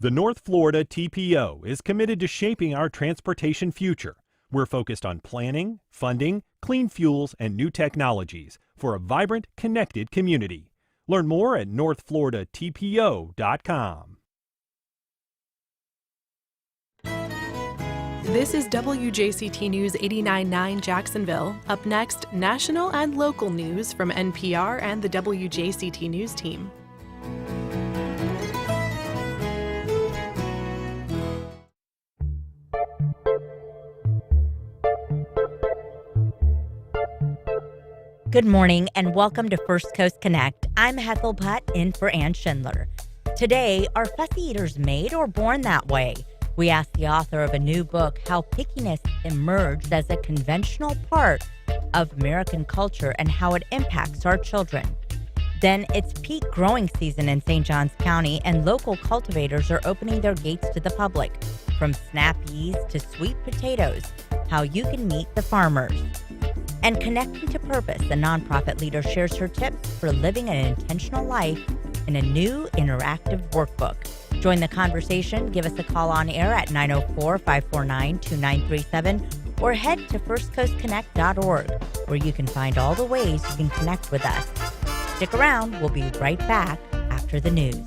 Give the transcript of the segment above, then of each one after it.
The North Florida TPO is committed to shaping our transportation future. We're focused on planning, funding, clean fuels, and new technologies for a vibrant, connected community. Learn more at northfloridatpo.com. This is WJCT News 89.9 Jacksonville. Up next, national and local news from NPR and the WJCT News team. Good morning and welcome to First Coast Connect. I'm Hethel Putt in for Ann Schindler. Today, are fussy eaters made or born that way? We asked the author of a new book how pickiness emerged as a conventional part of American culture and how it impacts our children. Then it's peak growing season in St. Johns County, and local cultivators are opening their gates to the public. From snap peas to sweet potatoes, how you can meet the farmers. And Connecting to Purpose, the nonprofit leader shares her tips for living an intentional life in a new interactive workbook. Join the conversation. Give us a call on air at 904-549-2937 or head to firstcoastconnect.org, where you can find all the ways you can connect with us. Stick around. We'll be right back after the news.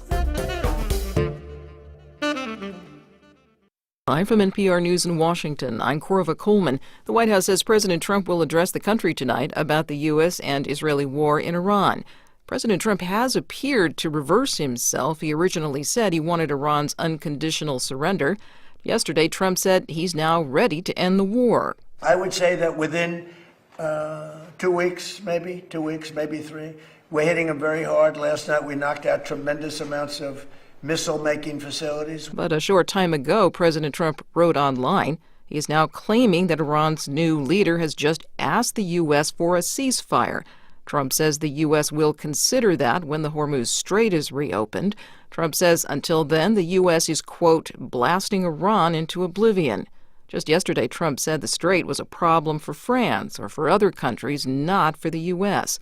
Live from NPR News in Washington, I'm Corva Coleman. The White House says President Trump will address the country tonight about the U.S. and Israeli war in Iran. President Trump has appeared to reverse himself. He originally said he wanted Iran's unconditional surrender. Yesterday, Trump said he's now ready to end the war. I would say that within 2 weeks, maybe 3, we're hitting them very hard. Last night, we knocked out tremendous amounts of missile-making facilities. But a short time ago, President Trump wrote online he is now claiming that Iran's new leader has just asked the U.S. for a ceasefire. Trump says the U.S. will consider that when the Hormuz Strait is reopened. Trump says until then, the U.S. is, quote, blasting Iran into oblivion. Just yesterday, Trump said the Strait was a problem for France or for other countries, not for the U.S.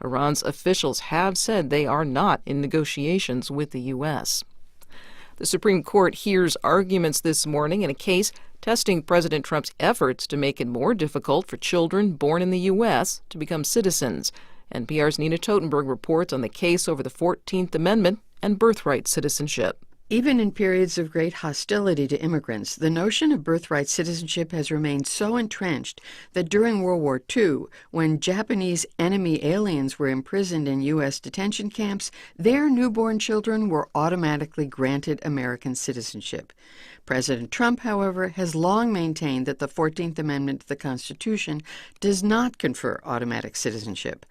Iran's officials have said they are not in negotiations with the U.S. The Supreme Court hears arguments this morning in a case testing President Trump's efforts to make it more difficult for children born in the U.S. to become citizens. NPR's Nina Totenberg reports on the case over the 14th Amendment and birthright citizenship. Even in periods of great hostility to immigrants, the notion of birthright citizenship has remained so entrenched that during World War II, when Japanese enemy aliens were imprisoned in U.S. detention camps, their newborn children were automatically granted American citizenship. President Trump, however, has long maintained that the 14th Amendment to the Constitution does not confer automatic citizenship.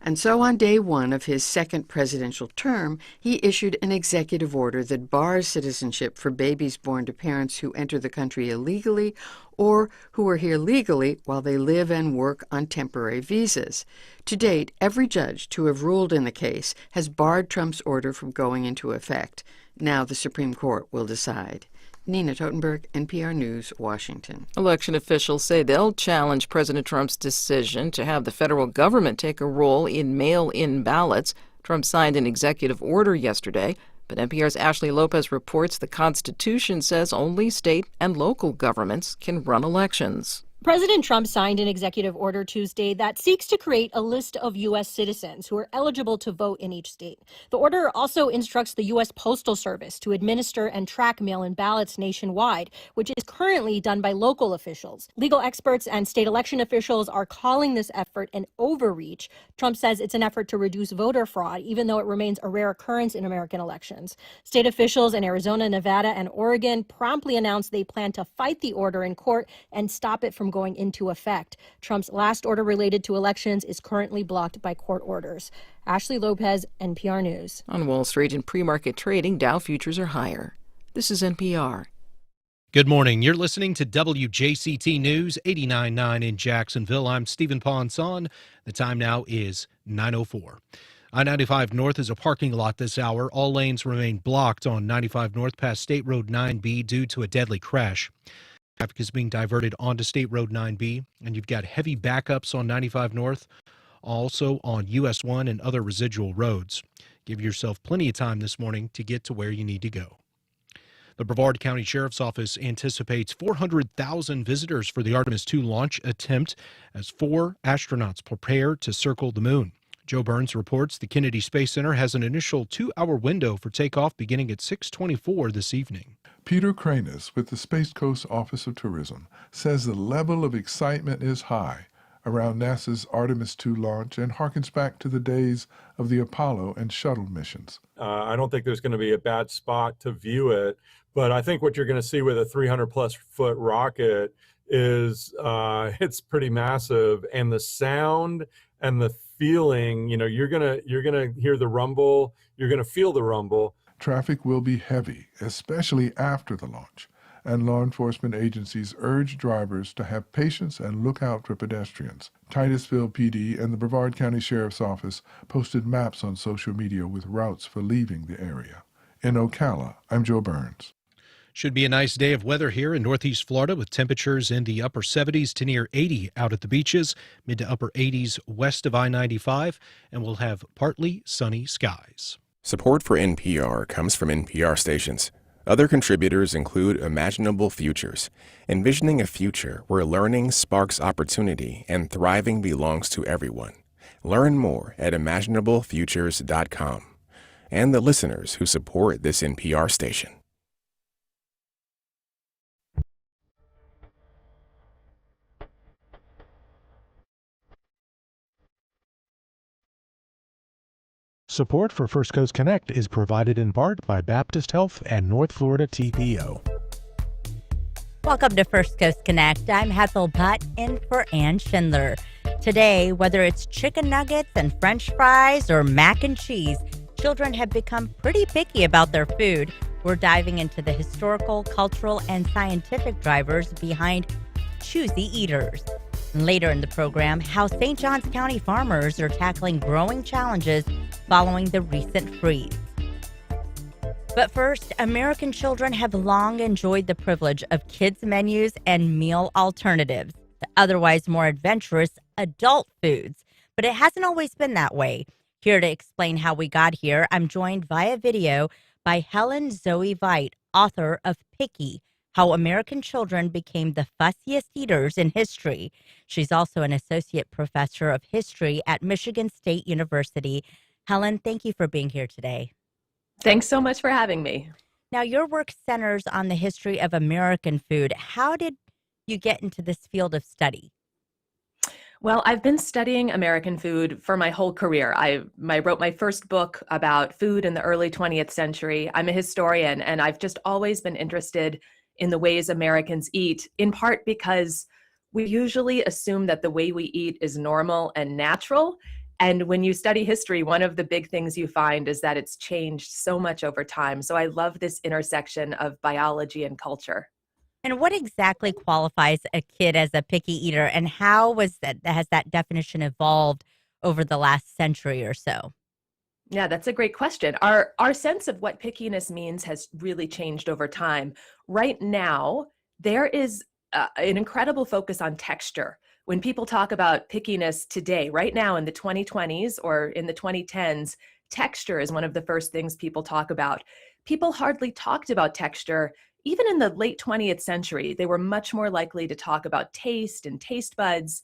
And so on day one of his second presidential term, he issued an executive order that bars citizenship for babies born to parents who enter the country illegally or who are here legally while they live and work on temporary visas. To date, every judge to have ruled in the case has barred Trump's order from going into effect. Now the Supreme Court will decide. Nina Totenberg, NPR News, Washington. Election officials say they'll challenge President Trump's decision to have the federal government take a role in mail-in ballots. Trump signed an executive order yesterday, but NPR's Ashley Lopez reports the Constitution says only state and local governments can run elections. President Trump signed an executive order Tuesday that seeks to create a list of U.S. citizens who are eligible to vote in each state. The order also instructs the U.S. Postal Service to administer and track mail-in ballots nationwide, which is currently done by local officials. Legal experts and state election officials are calling this effort an overreach. Trump says it's an effort to reduce voter fraud, even though it remains a rare occurrence in American elections. State officials in Arizona, Nevada, and Oregon promptly announced they plan to fight the order in court and stop it from going into effect. Trump's last order related to elections is currently blocked by court orders. Ashley Lopez, NPR News. On Wall Street in pre-market trading, Dow futures are higher. This is NPR. Good morning. You're listening to WJCT News 89.9 in Jacksonville. I'm Stephen Ponson. The time now is 9:04. I-95 North is a parking lot this hour. All lanes remain blocked on 95 North past State Road 9B due to a deadly crash. Traffic is being diverted onto State Road 9B, and you've got heavy backups on 95 North, also on US 1 and other residual roads. Give yourself plenty of time this morning to get to where you need to go. The Brevard County Sheriff's Office anticipates 400,000 visitors for the Artemis II launch attempt as 4 astronauts prepare to circle the moon. Joe Burns reports the Kennedy Space Center has an initial 2-hour window for takeoff beginning at 6:24 this evening. Peter Cranis with the Space Coast Office of Tourism says the level of excitement is high around NASA's Artemis II launch and harkens back to the days of the Apollo and shuttle missions. I don't think there's going to be a bad spot to view it, but I think what you're going to see with a 300-plus foot rocket is it's pretty massive, and the sound and the feeling, you're gonna hear the rumble, you're gonna feel the rumble. Traffic will be heavy, especially after the launch, and law enforcement agencies urge drivers to have patience and look out for pedestrians. Titusville PD and the Brevard County Sheriff's Office posted maps on social media with routes for leaving the area. In Ocala, I'm Joe Burns. Should be a nice day of weather here in Northeast Florida with temperatures in the upper 70s to near 80 out at the beaches, mid to upper 80s west of I-95, and we'll have partly sunny skies. Support for NPR comes from NPR stations. Other contributors include Imaginable Futures, envisioning a future where learning sparks opportunity and thriving belongs to everyone. Learn more at imaginablefutures.com. And the listeners who support this NPR station. Support for First Coast Connect is provided in part by Baptist Health and North Florida TPO. Welcome to First Coast Connect. I'm Hethel Putt in for Ann Schindler. Today, whether it's chicken nuggets and French fries or mac and cheese, children have become pretty picky about their food. We're diving into the historical, cultural, and scientific drivers behind choosy eaters. Later in the program, how St. Johns County farmers are tackling growing challenges following the recent freeze. But first, American children have long enjoyed the privilege of kids' menus and meal alternatives, the otherwise more adventurous adult foods. But it hasn't always been that way. Here to explain how we got here, I'm joined via video by Helen Zoe Veit, author of Picky: How American Children Became the Fussiest Eaters in History. She's also an associate professor of history at Michigan State University. Helen, thank you for being here today. Thanks so much for having me. Now, your work centers on the history of American food. How did you get into this field of study? Well, I've been studying American food for my whole career. I wrote my first book about food in the early 20th century. I'm a historian, and I've just always been interested in the ways Americans eat, in part because we usually assume that the way we eat is normal and natural. And when you study history, one of the big things you find is that it's changed so much over time. So I love this intersection of biology and culture. And what exactly qualifies a kid as a picky eater, and how has that definition evolved over the last century or so? Yeah, that's a great question. Our sense of what pickiness means has really changed over time. Right now, there is an incredible focus on texture. When people talk about pickiness today, right now in the 2020s or in the 2010s, texture is one of the first things people talk about. People hardly talked about texture. Even in the late 20th century, they were much more likely to talk about taste and taste buds.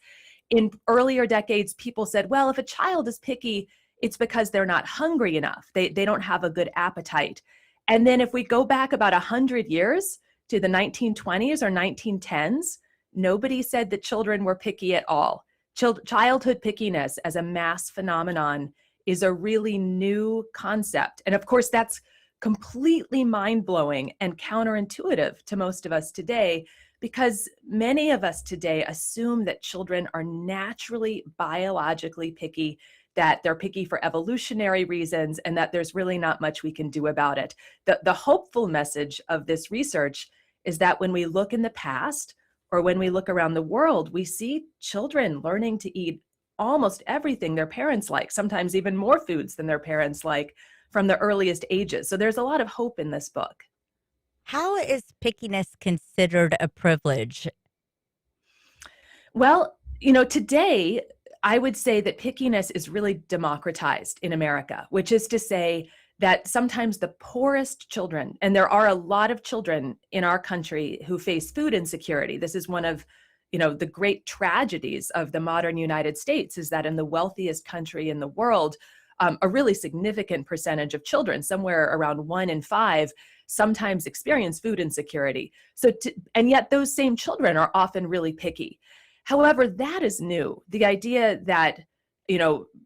In earlier decades, people said, well, if a child is picky, it's because they're not hungry enough. They don't have a good appetite. And then if we go back about 100 years to the 1920s or 1910s, nobody said that children were picky at all. Childhood pickiness as a mass phenomenon is a really new concept. And of course, that's completely mind-blowing and counterintuitive to most of us today, because many of us today assume that children are naturally biologically picky, that they're picky for evolutionary reasons, and that there's really not much we can do about it. The hopeful message of this research is that when we look in the past, or when we look around the world, we see children learning to eat almost everything their parents like, sometimes even more foods than their parents like, from the earliest ages. So there's a lot of hope in this book. How is pickiness considered a privilege? Well, today, I would say that pickiness is really democratized in America, which is to say that sometimes the poorest children, and there are a lot of children in our country who face food insecurity. This is one of, the great tragedies of the modern United States, is that in the wealthiest country in the world, a really significant percentage of children, somewhere around 1 in 5, sometimes experience food insecurity. And yet those same children are often really picky. However, that is new. The idea that,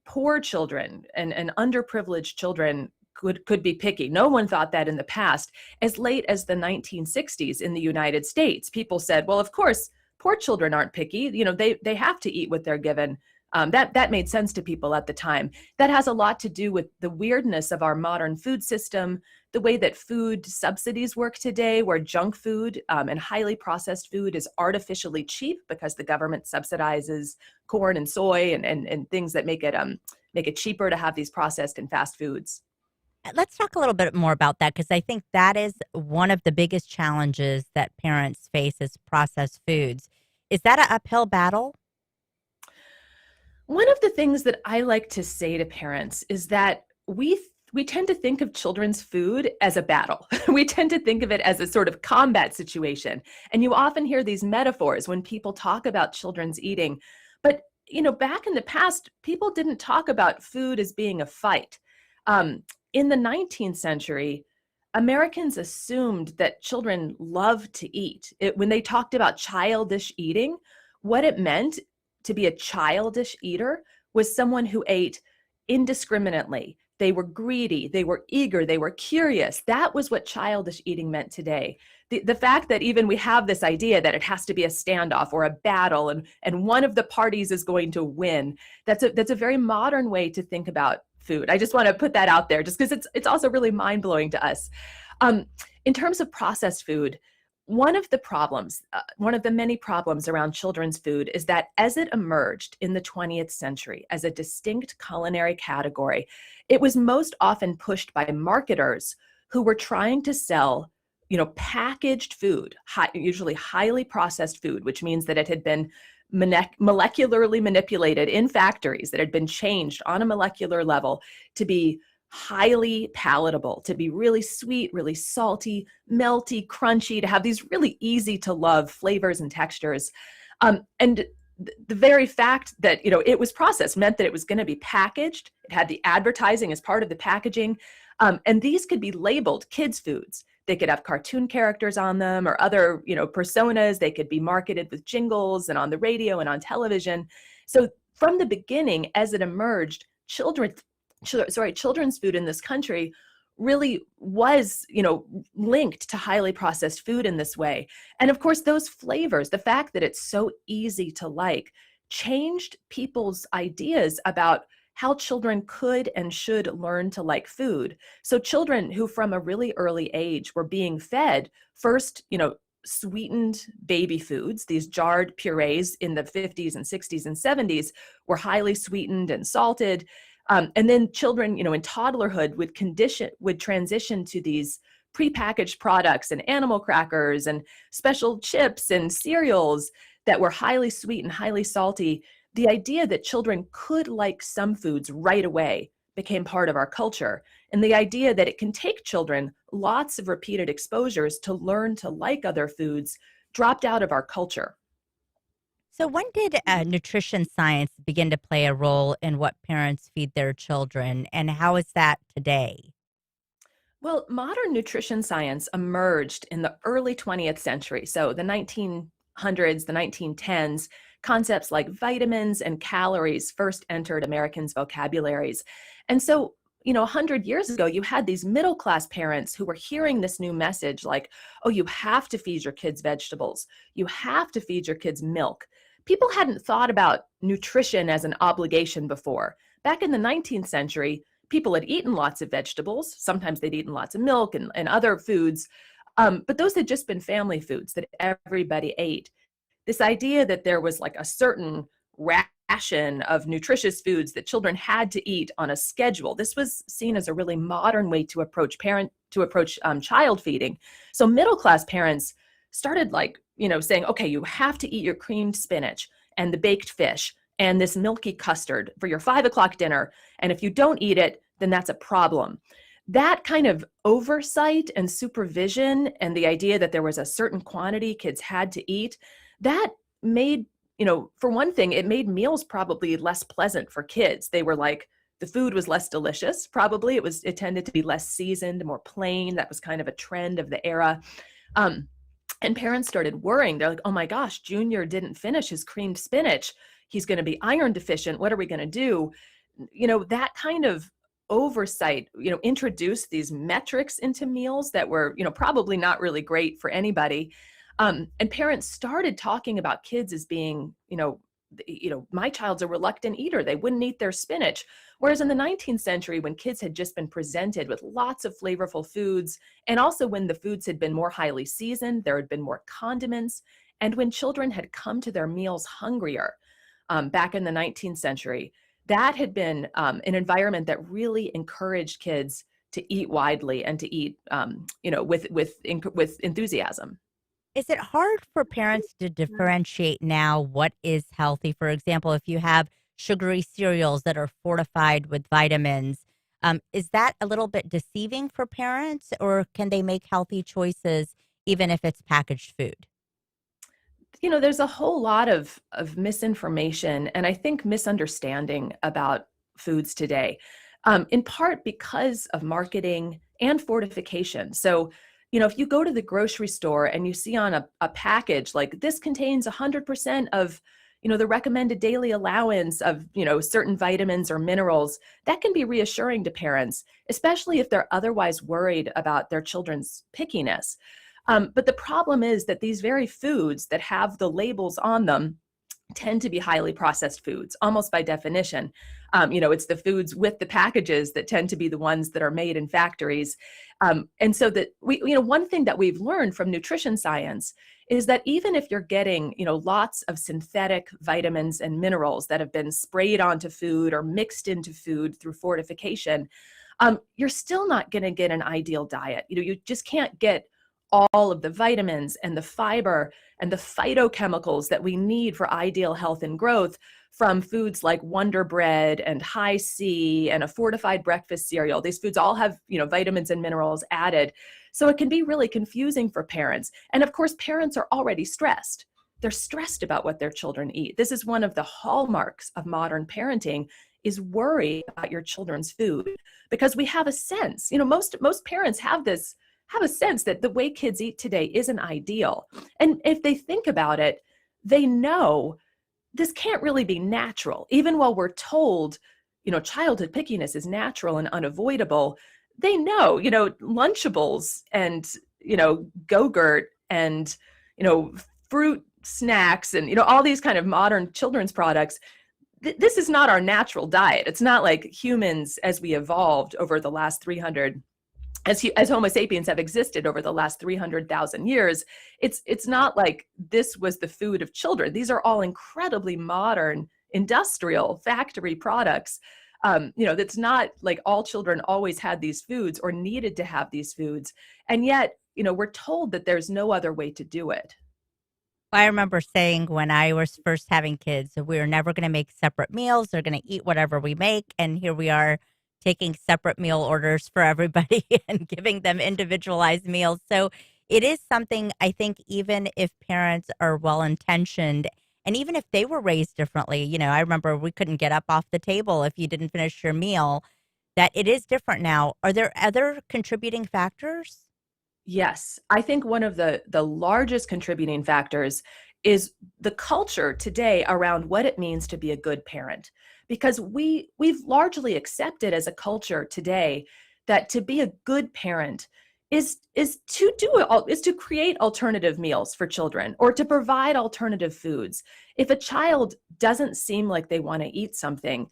poor children and underprivileged children could be picky. No one thought that in the past. As late as the 1960s in the United States, people said, well, of course, poor children aren't picky. They have to eat what they're given. That made sense to people at the time. That has a lot to do with the weirdness of our modern food system, the way that food subsidies work today, where junk food and highly processed food is artificially cheap because the government subsidizes corn and soy and things that make it cheaper to have these processed and fast foods. Let's talk a little bit more about that, because I think that is one of the biggest challenges that parents face is processed foods. Is that an uphill battle? One of the things that I like to say to parents is that we tend to think of children's food as a battle. We tend to think of it as a sort of combat situation. And you often hear these metaphors when people talk about children's eating. But, back in the past, people didn't talk about food as being a fight. In the 19th century, Americans assumed that children loved to eat. When they talked about childish eating, what it meant to be a childish eater was someone who ate indiscriminately. They were greedy, they were eager, they were curious. That was what childish eating meant today. The fact that even we have this idea that it has to be a standoff or a battle and one of the parties is going to win, that's a very modern way to think about food. I just want to put that out there just because it's also really mind-blowing to us. In terms of processed food, one of the many problems around children's food is that as it emerged in the 20th century as a distinct culinary category, it was most often pushed by marketers who were trying to sell, packaged food, usually highly processed food, which means that it had been molecularly manipulated in factories, that had been changed on a molecular level to be highly palatable, to be really sweet, really salty, melty, crunchy, to have these really easy to love flavors and textures. And the very fact that, it was processed meant that it was going to be packaged. It had the advertising as part of the packaging. And these could be labeled kids' foods. They could have cartoon characters on them or other, personas. They could be marketed with jingles and on the radio and on television. So from the beginning, as it emerged, children's food in this country really was, linked to highly processed food in this way. And of course, those flavors, the fact that it's so easy to like, changed people's ideas about how children could and should learn to like food. So children who from a really early age were being fed first, sweetened baby foods, these jarred purees in the 50s and 60s and 70s were highly sweetened and salted. And then children, in toddlerhood would transition to these prepackaged products and animal crackers and special chips and cereals that were highly sweet and highly salty. The idea that children could like some foods right away became part of our culture. And the idea that it can take children lots of repeated exposures to learn to like other foods dropped out of our culture. So when did nutrition science begin to play a role in what parents feed their children, and how is that today? Well, modern nutrition science emerged in the early 20th century. So the 1900s, the 1910s, concepts like vitamins and calories first entered Americans' vocabularies. And so, 100 years ago, you had these middle-class parents who were hearing this new message like, oh, you have to feed your kids vegetables. You have to feed your kids milk. People hadn't thought about nutrition as an obligation before. Back in the 19th century, people had eaten lots of vegetables. Sometimes they'd eaten lots of milk and other foods. But those had just been family foods that everybody ate. This idea that there was like a certain ration of nutritious foods that children had to eat on a schedule, this was seen as a really modern way to approach child feeding. So middle-class parents started saying, okay, you have to eat your creamed spinach and the baked fish and this milky custard for your 5 o'clock dinner. And if you don't eat it, then that's a problem. That kind of oversight and supervision and the idea that there was a certain quantity kids had to eat, that made, for one thing, it made meals probably less pleasant for kids. They were like, the food was less delicious, probably. It tended to be less seasoned, more plain. That was kind of a trend of the era. And parents started worrying. They're like, oh my gosh, Junior didn't finish his creamed spinach. He's going to be iron deficient. What are we going to do? That kind of oversight, introduced these metrics into meals that were, probably not really great for anybody. And parents started talking about kids as being, my child's a reluctant eater. They wouldn't eat their spinach. Whereas in the 19th century, when kids had just been presented with lots of flavorful foods, and also when the foods had been more highly seasoned, there had been more condiments, and when children had come to their meals hungrier, back in the 19th century, that had been an environment that really encouraged kids to eat widely and to eat, with enthusiasm. Is it hard for parents to differentiate now what is healthy? For example, if you have sugary cereals that are fortified with vitamins, is that a little bit deceiving for parents, or can they make healthy choices even if it's packaged food? There's a whole lot of misinformation and I think misunderstanding about foods today, in part because of marketing and fortification. So, if you go to the grocery store and you see on a package, like this contains 100% of, the recommended daily allowance of, certain vitamins or minerals, that can be reassuring to parents, especially if they're otherwise worried about their children's pickiness. But the problem is that these very foods that have the labels on them tend to be highly processed foods, almost by definition. It's the foods with the packages that tend to be the ones that are made in factories. And so that one thing that we've learned from nutrition science is that even if you're getting, lots of synthetic vitamins and minerals that have been sprayed onto food or mixed into food through fortification, you're still not going to get an ideal diet. You just can't get all of the vitamins and the fiber and the phytochemicals that we need for ideal health and growth from foods like Wonder Bread and High C and a fortified breakfast cereal. These foods all have, vitamins and minerals added. So it can be really confusing for parents. And of course, parents are already stressed. They're stressed about what their children eat. This is one of the hallmarks of modern parenting, is worry about your children's food, because we have a sense, most parents have a sense that the way kids eat today isn't ideal. And if they think about it, they know this can't really be natural. Even while we're told, childhood pickiness is natural and unavoidable, they know, Lunchables and, Go-Gurt and, fruit snacks and, all these kind of modern children's products, this is not our natural diet. It's not like humans as we evolved over the last 300 as Homo sapiens have existed over the last 300,000 years, it's not like this was the food of children. These are all incredibly modern industrial factory products. That's not like all children always had these foods or needed to have these foods. And yet, we're told that there's no other way to do it. I remember saying when I was first having kids, we were never going to make separate meals. They're going to eat whatever we make. And here we are, taking separate meal orders for everybody and giving them individualized meals. So it is something, I think, even if parents are well-intentioned, and even if they were raised differently, I remember we couldn't get up off the table if you didn't finish your meal, that it is different now. Are there other contributing factors? Yes, I think one of the largest contributing factors is the culture today around what it means to be a good parent. Because we've largely accepted as a culture today that to be a good parent is to create alternative meals for children or to provide alternative foods. If a child doesn't seem like they want to eat something,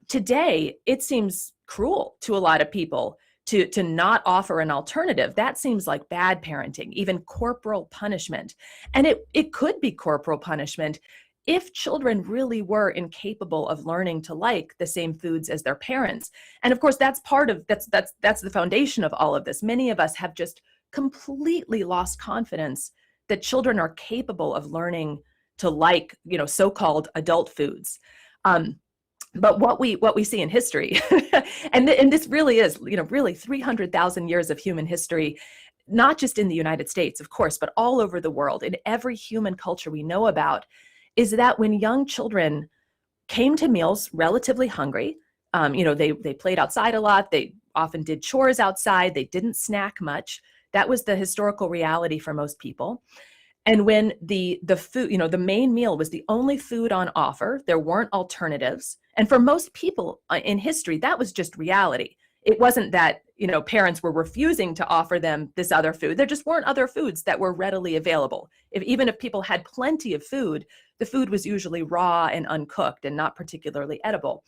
today it seems cruel to a lot of people to not offer an alternative. That seems like bad parenting, even corporal punishment. And it could be corporal punishment if children really were incapable of learning to like the same foods as their parents. And of course, that's the foundation of all of this. Many of us have just completely lost confidence that children are capable of learning to like, so-called adult foods. But what we see in history, and this really is, really 300,000 years of human history, not just in the United States, of course, but all over the world, in every human culture we know about, is that when young children came to meals relatively hungry, they played outside a lot, they often did chores outside, they didn't snack much. That was the historical reality for most people. And when the food, the main meal was the only food on offer, there weren't alternatives. And for most people in history, that was just reality. It wasn't that, parents were refusing to offer them this other food. There just weren't other foods that were readily available. Even if people had plenty of food, the food was usually raw and uncooked and not particularly edible.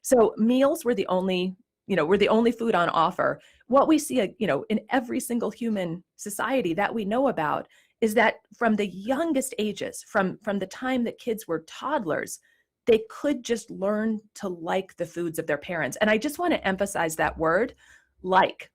So meals were the only food on offer. What we see, in every single human society that we know about is that from the youngest ages, from the time that kids were toddlers, they could just learn to like the foods of their parents. And I just want to emphasize that word, like.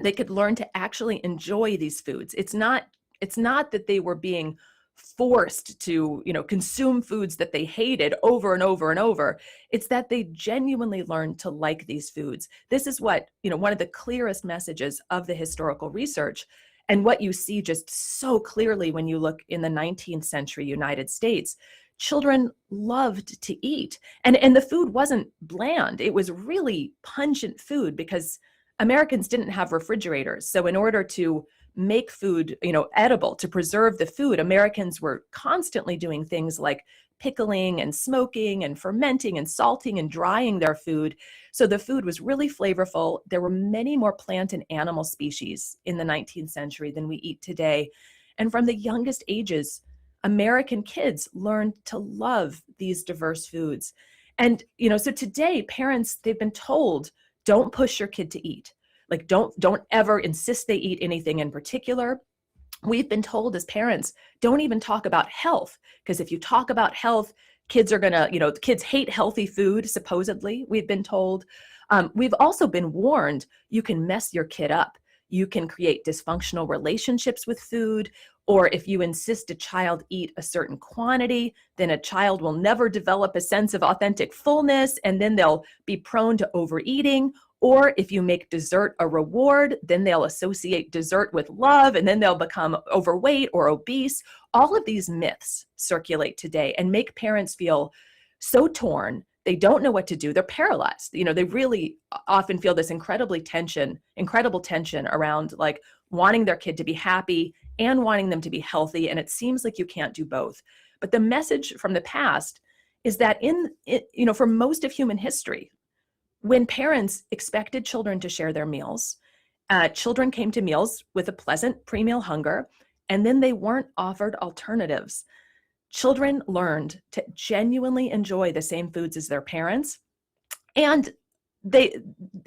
They could learn to actually enjoy these foods. It's not that they were being forced to, consume foods that they hated over and over and over. It's that they genuinely learned to like these foods. This is what, one of the clearest messages of the historical research, and what you see just so clearly when you look in the 19th century United States. Children loved to eat, and the food wasn't bland. It was really pungent food because Americans didn't have refrigerators. So in order to make food, edible, to preserve the food, Americans were constantly doing things like pickling and smoking and fermenting and salting and drying their food. So the food was really flavorful. There were many more plant and animal species in the 19th century than we eat today. And from the youngest ages, American kids learned to love these diverse foods. And, so today parents, they've been told, don't push your kid to eat. Like, don't ever insist they eat anything in particular. We've been told as parents, don't even talk about health, because if you talk about health, kids are gonna, kids hate healthy food, supposedly, we've been told. We've also been warned, you can mess your kid up. You can create dysfunctional relationships with food, or if you insist a child eat a certain quantity, then a child will never develop a sense of authentic fullness, and then they'll be prone to overeating. Or if you make dessert a reward, then they'll associate dessert with love, and then they'll become overweight or obese. All of these myths circulate today and make parents feel so torn. They don't know what to do. They're paralyzed. They really often feel this incredible tension around like wanting their kid to be happy and wanting them to be healthy. And it seems like you can't do both. But the message from the past is that for most of human history, when parents expected children to share their meals, children came to meals with a pleasant pre-meal hunger, and then they weren't offered alternatives. Children learned to genuinely enjoy the same foods as their parents, and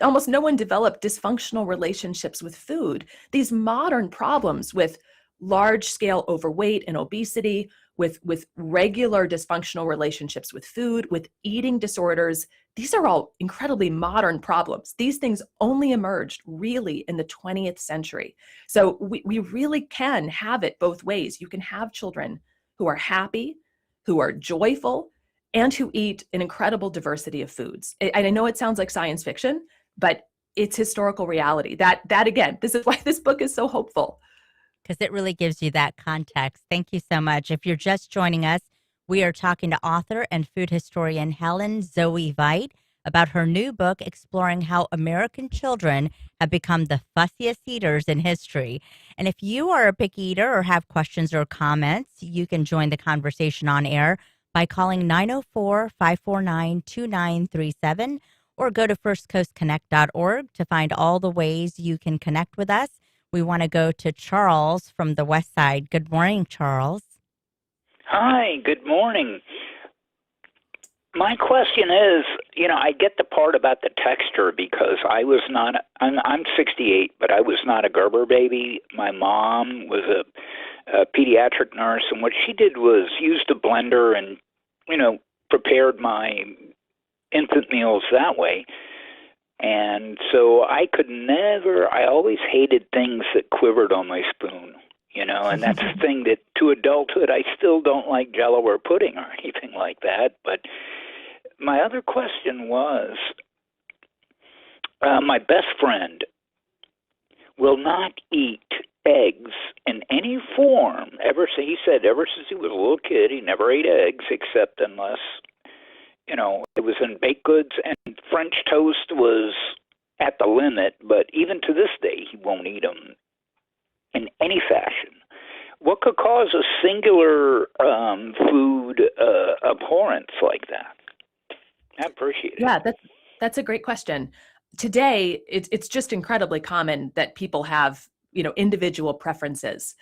almost no one developed dysfunctional relationships with food. These modern problems with large-scale overweight and obesity, with regular dysfunctional relationships with food, with eating disorders, these are all incredibly modern problems. These things only emerged really in the 20th century. So we really can have it both ways. You can have children who are happy, who are joyful, and who eat an incredible diversity of foods. And I know it sounds like science fiction, but it's historical reality. That again, this is why this book is so hopeful. Because it really gives you that context. Thank you so much. If you're just joining us, we are talking to author and food historian Helen Zoe Veit about her new book exploring how American children have become the fussiest eaters in history. And if you are a picky eater or have questions or comments, you can join the conversation on air by calling 904-549-2937 or go to firstcoastconnect.org to find all the ways you can connect with us. We want to go to Charles from the West Side. Good morning, Charles. Hi, good morning. My question is, I get the part about the texture because I'm 68, but I was not a Gerber baby. My mom was a pediatric nurse, and what she did was used a blender and, prepared my infant meals that way. And so I always hated things that quivered on my spoon, and that's the thing that to adulthood, I still don't like Jell-O or pudding or anything like that. But my other question was, my best friend will not eat eggs in any form. He said ever since he was a little kid, he never ate eggs except unless, it was in baked goods, and French toast was at the limit. But even to this day, he won't eat them in any fashion. What could cause a singular food abhorrence like that? I appreciate it. Yeah, that's a great question. Today, it's just incredibly common that people have, individual preferences.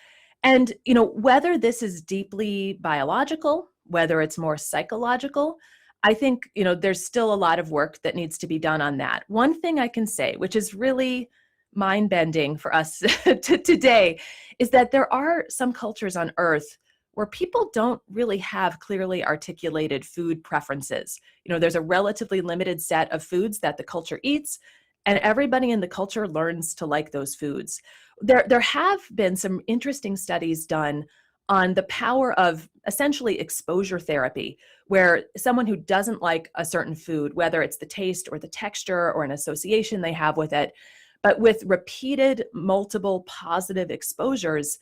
And, whether this is deeply biological, whether it's more psychological, I think, there's still a lot of work that needs to be done on that. One thing I can say, which is really mind-bending for us today, is that there are some cultures on Earth where people don't really have clearly articulated food preferences. There's a relatively limited set of foods that the culture eats, and everybody in the culture learns to like those foods. There have been some interesting studies done on the power of essentially exposure therapy, where someone who doesn't like a certain food, whether it's the taste or the texture or an association they have with it, but with repeated multiple positive exposures,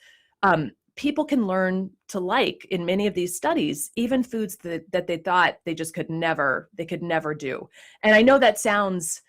people can learn to like, in many of these studies, even foods that they thought they could never do. And I know that sounds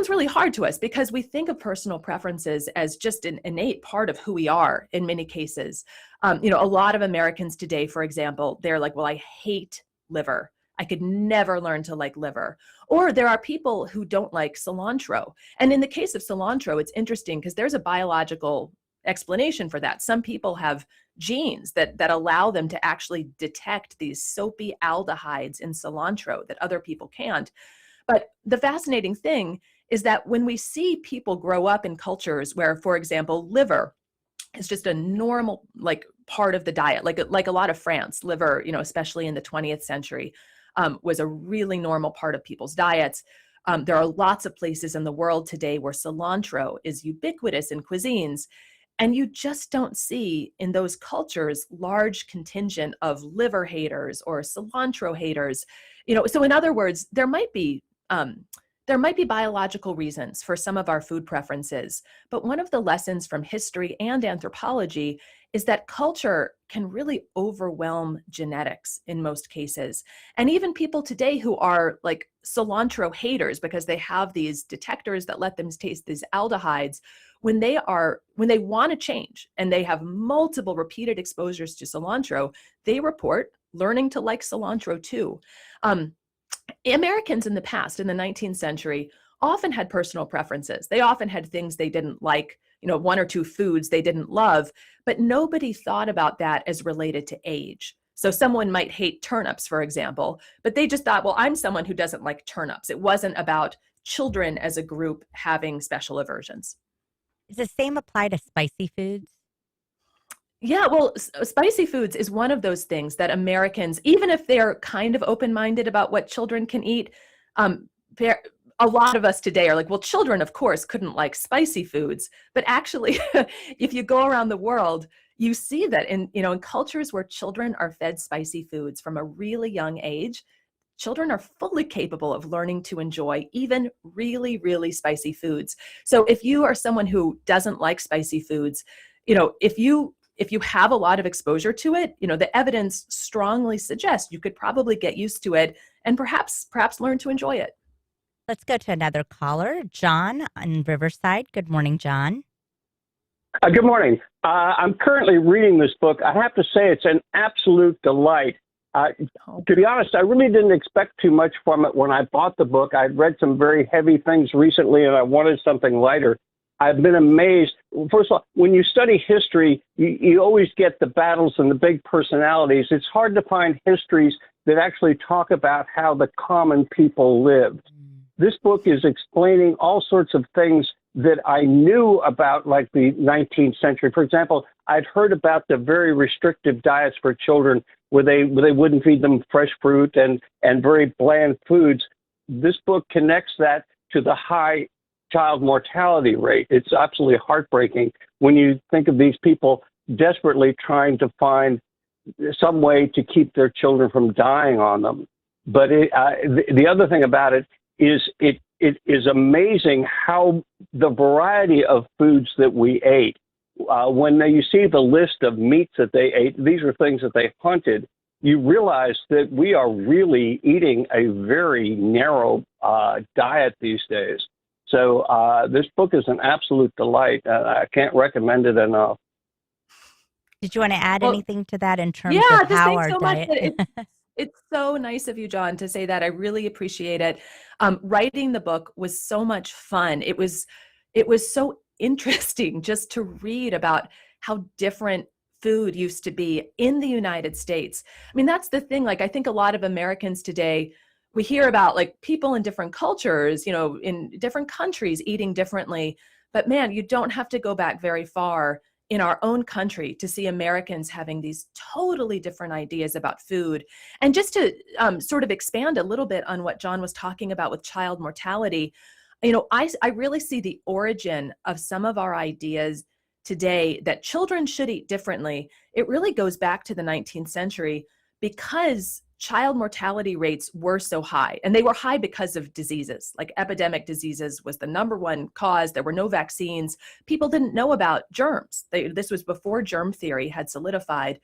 really hard to us because we think of personal preferences as just an innate part of who we are in many cases. A lot of Americans today, for example, they're like, well, I hate liver. I could never learn to like liver. Or there are people who don't like cilantro. And in the case of cilantro, it's interesting because there's a biological explanation for that. Some people have genes that allow them to actually detect these soapy aldehydes in cilantro that other people can't. But the fascinating thing is that when we see people grow up in cultures where, for example, liver is just a normal part of the diet, like a lot of France, liver, especially in the 20th century, was a really normal part of people's diets. There are lots of places in the world today where cilantro is ubiquitous in cuisines. And you just don't see in those cultures large contingent of liver haters or cilantro haters. So in other words, there might be biological reasons for some of our food preferences, but one of the lessons from history and anthropology is that culture can really overwhelm genetics in most cases. And even people today who are like cilantro haters because they have these detectors that let them taste these aldehydes, when they want to change and they have multiple repeated exposures to cilantro, they report learning to like cilantro too. Americans in the past, in the 19th century, often had personal preferences. They often had things they didn't like, one or two foods they didn't love, but nobody thought about that as related to age. So someone might hate turnips, for example, but they just thought, well, I'm someone who doesn't like turnips. It wasn't about children as a group having special aversions. Does the same apply to spicy foods? Yeah, well, spicy foods is one of those things that Americans, even if they're kind of open-minded about what children can eat, a lot of us today are like, well, children, of course, couldn't like spicy foods. But actually, if you go around the world, you see that in cultures where children are fed spicy foods from a really young age, children are fully capable of learning to enjoy even really, really spicy foods. So if you are someone who doesn't like spicy foods, if you have a lot of exposure to it, the evidence strongly suggests you could probably get used to it and perhaps learn to enjoy it. Let's go to another caller, John in Riverside. Good morning, John. Good morning. I'm currently reading this book. I have to say it's an absolute delight. To be honest, I really didn't expect too much from it when I bought the book. I'd read some very heavy things recently, and I wanted something lighter. I've been amazed. First of all, when you study history, you always get the battles and the big personalities. It's hard to find histories that actually talk about how the common people lived. This book is explaining all sorts of things that I knew about, like the 19th century. For example, I'd heard about the very restrictive diets for children where they wouldn't feed them fresh fruit and very bland foods. This book connects that to the high child mortality rate. It's absolutely heartbreaking when you think of these people desperately trying to find some way to keep their children from dying on them. But the other thing about it is it is amazing how the variety of foods that we ate. When you see the list of meats that they ate, these are things that they hunted. You realize that we are really eating a very narrow diet these days. So this book is an absolute delight. I can't recommend it enough. Did you want to add anything to that in terms Yeah, of just how thanks our so diet? much. It's so nice of you, John, to say that. I really appreciate it. Writing the book was so much fun. It was so interesting just to read about how different food used to be in the United States. I mean, that's the thing. Like, I think a lot of Americans today, we hear about like people in different cultures, you know, in different countries eating differently. But man, you don't have to go back very far in our own country to see Americans having these totally different ideas about food. And just to sort of expand a little bit on what John was talking about with child mortality, you know, I really see the origin of some of our ideas today that children should eat differently. It really goes back to the 19th century because child mortality rates were so high, and they were high because of diseases. Like epidemic diseases was the number one cause. There were no vaccines. People didn't know about germs. This was before germ theory had solidified,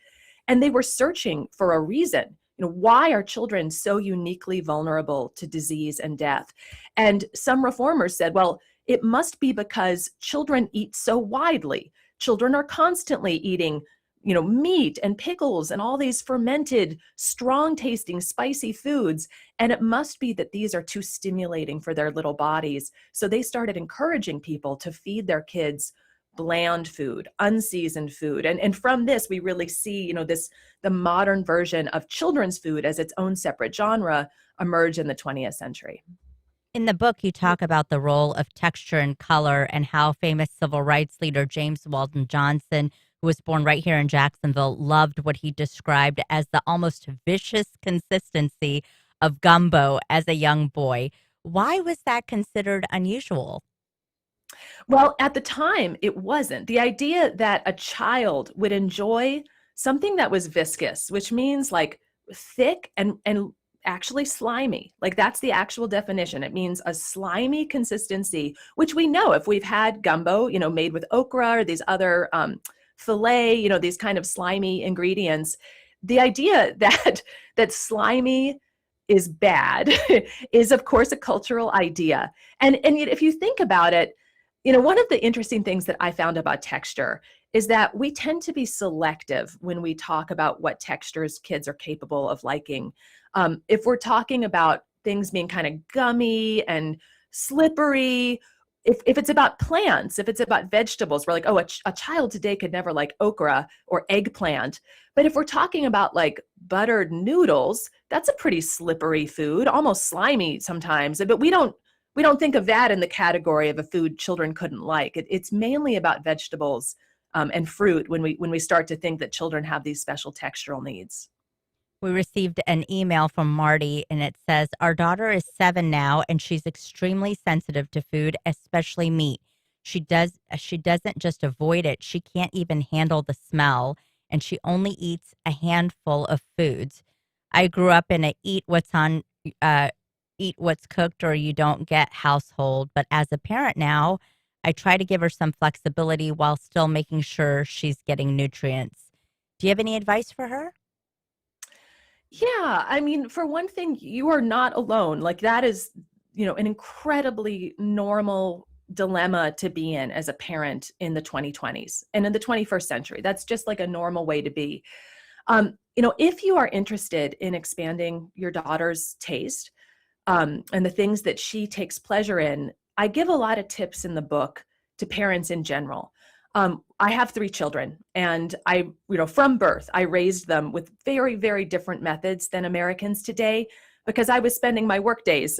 and they were searching for a reason. You know, why are children so uniquely vulnerable to disease and death? And some reformers said, well, it must be because children eat so widely. Children are constantly eating, you know, meat and pickles and all these fermented, strong tasting, spicy foods. And it must be that these are too stimulating for their little bodies. So they started encouraging people to feed their kids bland food, unseasoned food. And from this, we really see, you know, the modern version of children's food as its own separate genre emerge in the 20th century. In the book, you talk about the role of texture and color and how famous civil rights leader James Weldon Johnson, who was born right here in Jacksonville, loved what he described as the almost vicious consistency of gumbo as a young boy. Why was that considered unusual? Well, at the time, it wasn't. The idea that a child would enjoy something that was viscous, which means like thick and actually slimy. Like that's the actual definition. It means a slimy consistency, which we know if we've had gumbo, you know, made with okra or these other filet, you know, these kind of slimy ingredients. The idea that slimy is bad is, of course, a cultural idea. And yet, if you think about it, you know, one of the interesting things that I found about texture is that we tend to be selective when we talk about what textures kids are capable of liking. If we're talking about things being kind of gummy and slippery, if it's about plants, if it's about vegetables, we're like, oh, a child today could never like okra or eggplant. But if we're talking about like buttered noodles, that's a pretty slippery food, almost slimy sometimes. But we don't think of that in the category of a food children couldn't like. It's mainly about vegetables and fruit when we start to think that children have these special textural needs. We received an email from Marty, and it says, our daughter is 7 now, and she's extremely sensitive to food, especially meat. She doesn't just avoid it. She can't even handle the smell, and she only eats a handful of foods. I grew up in a eat what's cooked or you don't get household. But as a parent now, I try to give her some flexibility while still making sure she's getting nutrients. Do you have any advice for her? Yeah, I mean, for one thing, you are not alone. Like that is, you know, an incredibly normal dilemma to be in as a parent in the 2020s and in the 21st century. That's just like a normal way to be. You know, if you are interested in expanding your daughter's taste and the things that she takes pleasure in, I give a lot of tips in the book to parents in general. I have 3 children, and from birth, I raised them with very, very different methods than Americans today, because I was spending my work days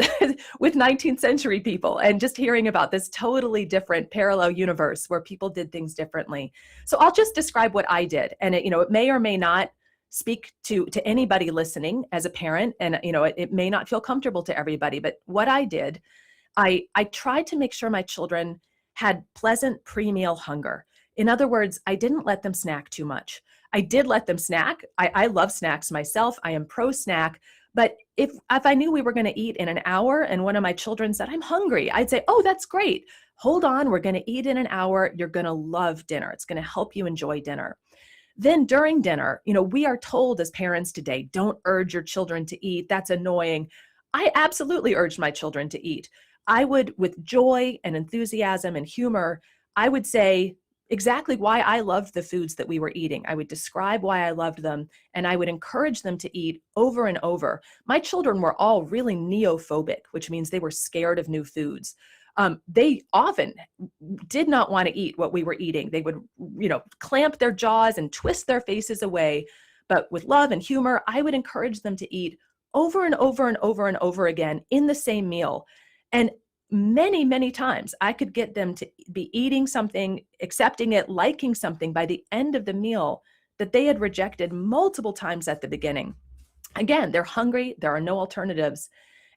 with 19th century people and just hearing about this totally different parallel universe where people did things differently. So I'll just describe what I did. And it may or may not speak to anybody listening as a parent, and it may not feel comfortable to everybody, but what I did, I tried to make sure my children had pleasant pre-meal hunger. In other words, I didn't let them snack too much. I did let them snack. I love snacks myself. I am pro snack, But if I knew we were going to eat in an hour and one of my children said, I'm hungry, I'd say, oh, that's great. Hold on, we're going to eat in an hour. You're going to love dinner. It's going to help you enjoy dinner. Then during dinner, we are told as parents today, don't urge your children to eat. That's annoying. I absolutely urged my children to eat. I would, with joy and enthusiasm and humor, I would say exactly why I loved the foods that we were eating. I would describe why I loved them, and I would encourage them to eat over and over. My children were all really neophobic, which means they were scared of new foods. They often did not want to eat what we were eating. They would, clamp their jaws and twist their faces away. But with love and humor, I would encourage them to eat over and over and over and over again in the same meal. And many, many times I could get them to be eating something, accepting it, liking something by the end of the meal that they had rejected multiple times at the beginning. Again, they're hungry. There are no alternatives.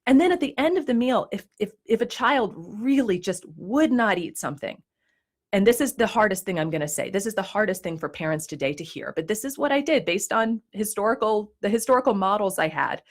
And then at the end of the meal, if a child really just would not eat something, and this is the hardest thing I'm going to say, this is the hardest thing for parents today to hear, but this is what I did based on the historical models I had.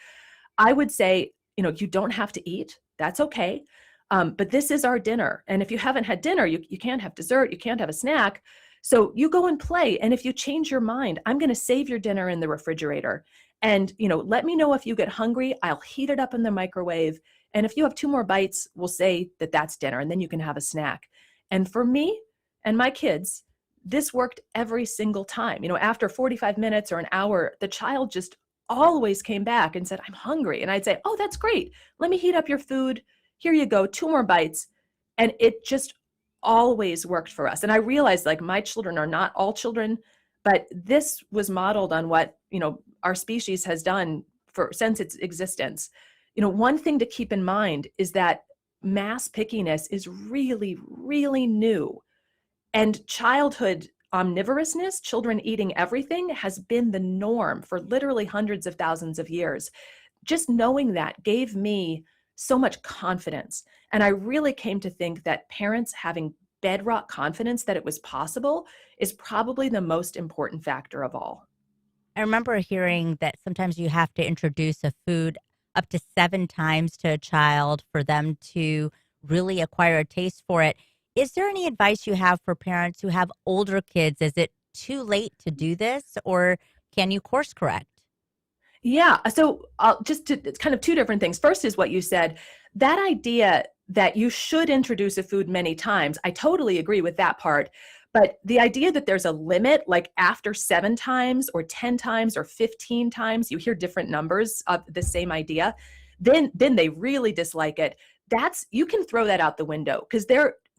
I would say, you don't have to eat. That's okay. But this is our dinner. And if you haven't had dinner, you can't have dessert, you can't have a snack. So you go and play. And if you change your mind, I'm going to save your dinner in the refrigerator. And, let me know if you get hungry. I'll heat it up in the microwave. And if you have 2 more bites, we'll say that that's dinner. And then you can have a snack. And for me and my kids, this worked every single time. After 45 minutes or an hour, the child just always came back and said, I'm hungry. And I'd say, oh, that's great. Let me heat up your food. Here you go, 2 more bites. And it just always worked for us. And I realized my children are not all children, but this was modeled on what, our species has done since its existence. One thing to keep in mind is that mass pickiness is really, really new. And childhood omnivorousness, children eating everything, has been the norm for literally hundreds of thousands of years. Just knowing that gave me so much confidence. And I really came to think that parents having bedrock confidence that it was possible is probably the most important factor of all. I remember hearing that sometimes you have to introduce a food up to 7 times to a child for them to really acquire a taste for it. Is there any advice you have for parents who have older kids? Is it too late to do this, or can you course correct? Yeah. So it's kind of 2 different things. First is what you said, that idea that you should introduce a food many times. I totally agree with that part. But the idea that there's a limit, like after 7 times or 10 times or 15 times, you hear different numbers of the same idea, then they really dislike it. You can throw that out the window, because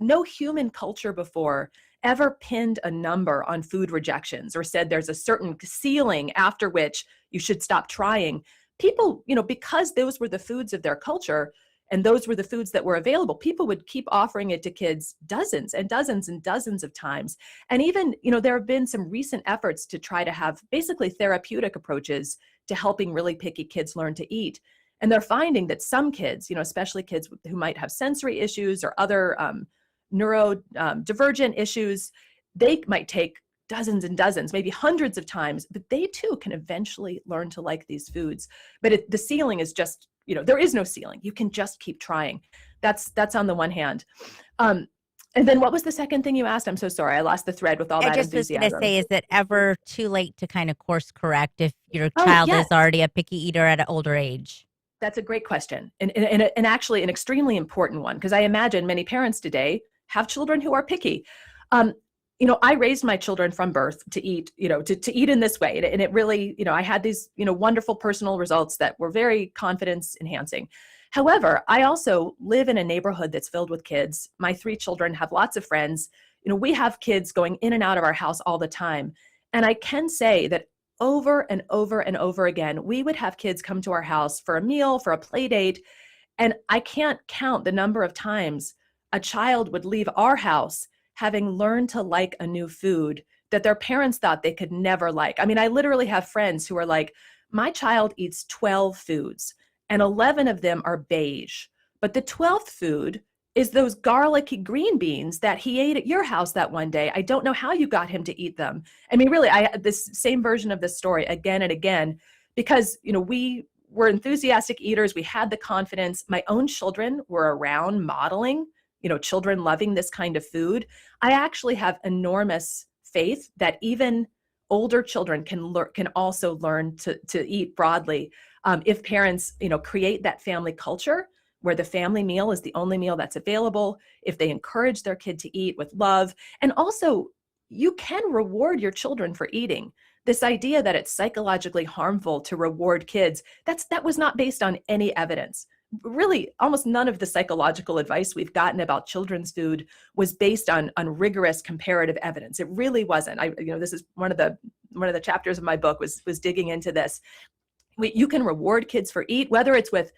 no human culture before ever pinned a number on food rejections or said there's a certain ceiling after which you should stop trying. People, because those were the foods of their culture and those were the foods that were available, people would keep offering it to kids dozens and dozens and dozens of times. And even, there have been some recent efforts to try to have basically therapeutic approaches to helping really picky kids learn to eat. And they're finding that some kids, especially kids who might have sensory issues or other neurodivergent issues, they might take dozens and dozens, maybe hundreds of times, but they too can eventually learn to like these foods. But the ceiling is just, there is no ceiling. You can just keep trying. That's on the one hand. And then what was the second thing you asked? I'm so sorry. I lost the thread with all that enthusiasm. I just was going to say, is it ever too late to kind of course correct if your child is already a picky eater at an older age? That's a great question. And actually an extremely important one, because I imagine many parents today have children who are picky. I raised my children from birth to eat, to eat in this way. And it really, I had these, wonderful personal results that were very confidence enhancing. However, I also live in a neighborhood that's filled with kids. My 3 children have lots of friends. We have kids going in and out of our house all the time. And I can say that over and over and over again, we would have kids come to our house for a meal, for a play date. And I can't count the number of times a child would leave our house having learned to like a new food that their parents thought they could never like. I mean, I literally have friends who are like, my child eats 12 foods and 11 of them are beige. But the 12th food is those garlicky green beans that he ate at your house that one day. I don't know how you got him to eat them. I mean, really, I had this same version of this story again and again, because, we were enthusiastic eaters. We had the confidence. My own children were around modeling, children loving this kind of food. I actually have enormous faith that even older children can also learn to eat broadly if parents, create that family culture where the family meal is the only meal that's available, if they encourage their kid to eat with love. And also, you can reward your children for eating. This idea that it's psychologically harmful to reward kids, that was not based on any evidence. Really, almost none of the psychological advice we've gotten about children's food was based on rigorous comparative evidence. It really wasn't. This is one of the chapters of my book was digging into this. You can reward kids for eat, whether it's with,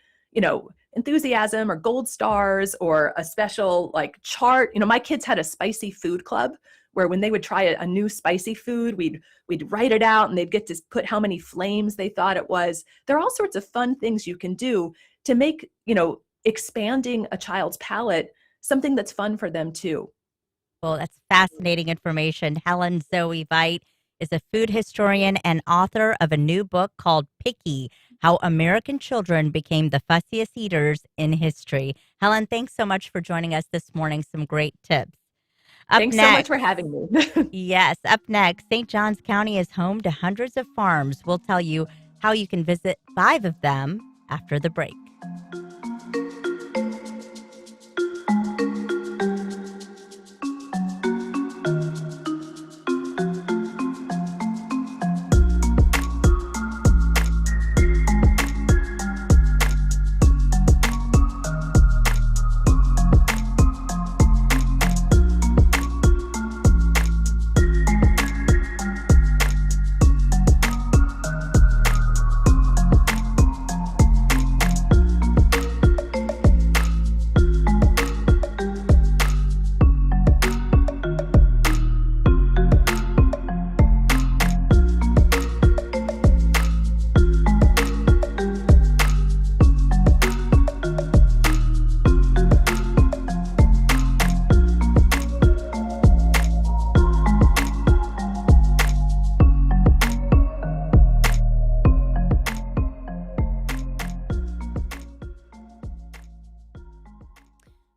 enthusiasm or gold stars or a special chart. My kids had a spicy food club where when they would try a new spicy food, we'd write it out and they'd get to put how many flames they thought it was. There are all sorts of fun things you can do to make, expanding a child's palate something that's fun for them too. Well, that's fascinating information. Helen Zoe Veit is a food historian and author of a new book called Picky: How American Children Became the Fussiest Eaters in History. Helen, thanks so much for joining us this morning. Some great tips. Thanks so much for having me. Yes. Up next, St. Johns County is home to hundreds of farms. We'll tell you how you can visit 5 of them after the break.